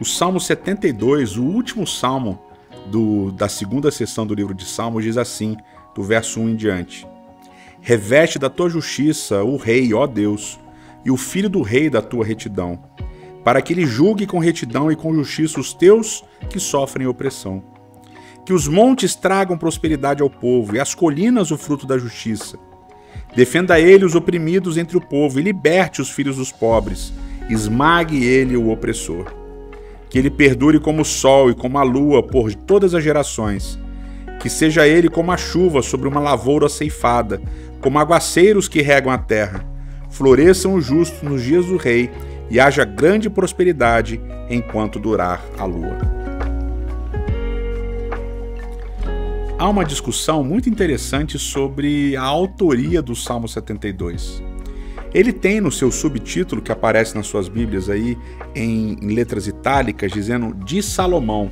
O Salmo 72, o último salmo da segunda sessão do livro de Salmos, diz assim, do verso 1 em diante: Reveste da tua justiça o rei, ó Deus, e o filho do rei da tua retidão, para que ele julgue com retidão e com justiça os teus que sofrem opressão. Que os montes tragam prosperidade ao povo, e as colinas o fruto da justiça. Defenda ele os oprimidos entre o povo, e liberte os filhos dos pobres. Esmague ele o opressor. Que ele perdure como o sol e como a lua por todas as gerações. Que seja ele como a chuva sobre uma lavoura ceifada, como aguaceiros que regam a terra. Floresçam os justos nos dias do rei, e haja grande prosperidade enquanto durar a lua. Há uma discussão muito interessante sobre a autoria do Salmo 72. Ele tem no seu subtítulo, que aparece nas suas Bíblias aí, em letras itálicas, dizendo de Salomão.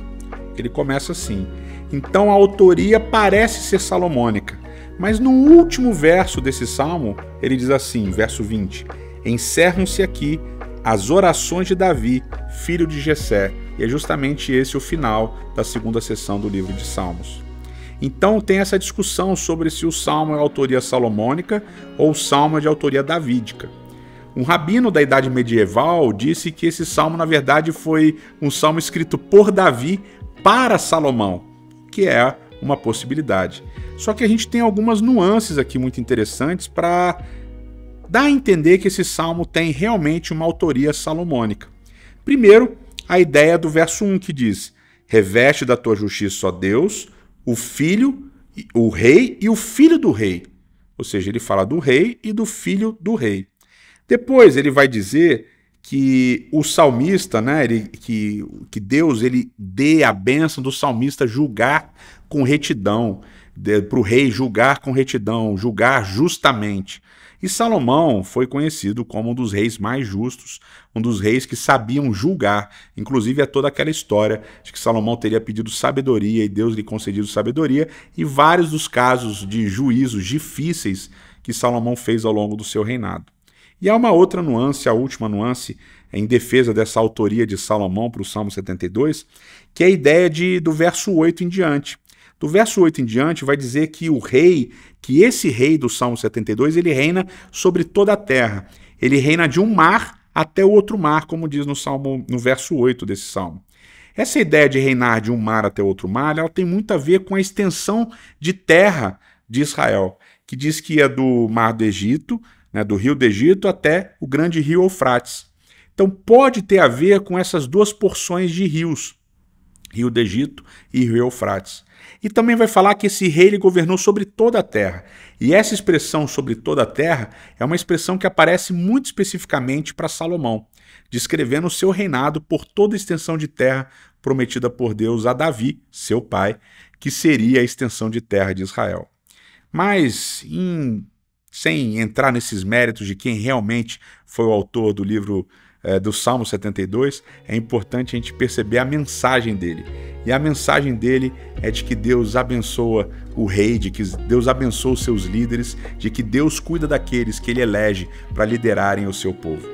Ele começa assim: então a autoria parece ser salomônica, mas no último verso desse salmo, ele diz assim, verso 20: encerram-se aqui as orações de Davi, filho de Jessé. E é justamente esse o final da segunda sessão do livro de Salmos. Então tem essa discussão sobre se o salmo é autoria salomônica ou o salmo é de autoria davídica. Um rabino da Idade Medieval disse que esse salmo, na verdade, foi um salmo escrito por Davi para Salomão, que é uma possibilidade. Só que a gente tem algumas nuances aqui muito interessantes para dar a entender que esse salmo tem realmente uma autoria salomônica. Primeiro, a ideia do verso 1 que diz: reveste da tua justiça, ó Deus, o filho, o rei e o filho do rei. Ou seja, ele fala do rei e do filho do rei. Depois ele vai dizer que o salmista, né, que Deus ele dê a bênção do salmista julgar com retidão, para o rei julgar com retidão, julgar justamente. E Salomão foi conhecido como um dos reis mais justos, um dos reis que sabiam julgar. Inclusive, é toda aquela história de que Salomão teria pedido sabedoria e Deus lhe concedido sabedoria, e vários dos casos de juízos difíceis que Salomão fez ao longo do seu reinado. E há uma outra nuance, a última nuance, em defesa dessa autoria de Salomão para o Salmo 72, que é a ideia do verso 8 em diante. Do verso 8 em diante vai dizer que que esse rei do Salmo 72, ele reina sobre toda a terra. Ele reina de um mar até o outro mar, como diz no verso 8 desse Salmo. Essa ideia de reinar de um mar até outro mar, ela tem muito a ver com a extensão de terra de Israel, que diz que é do mar do Egito, né, do rio do Egito até o grande rio Eufrates. Então pode ter a ver com essas duas porções de rios, rio do Egito e rio Eufrates. E também vai falar que esse rei ele governou sobre toda a terra. E essa expressão sobre toda a terra é uma expressão que aparece muito especificamente para Salomão, descrevendo o seu reinado por toda a extensão de terra prometida por Deus a Davi, seu pai, que seria a extensão de terra de Israel. Mas, sem entrar nesses méritos de quem realmente foi o autor do livro do Salmo 72, é importante a gente perceber a mensagem dele. E a mensagem dele é de que Deus abençoa o rei, de que Deus abençoa os seus líderes, de que Deus cuida daqueles que ele elege para liderarem o seu povo.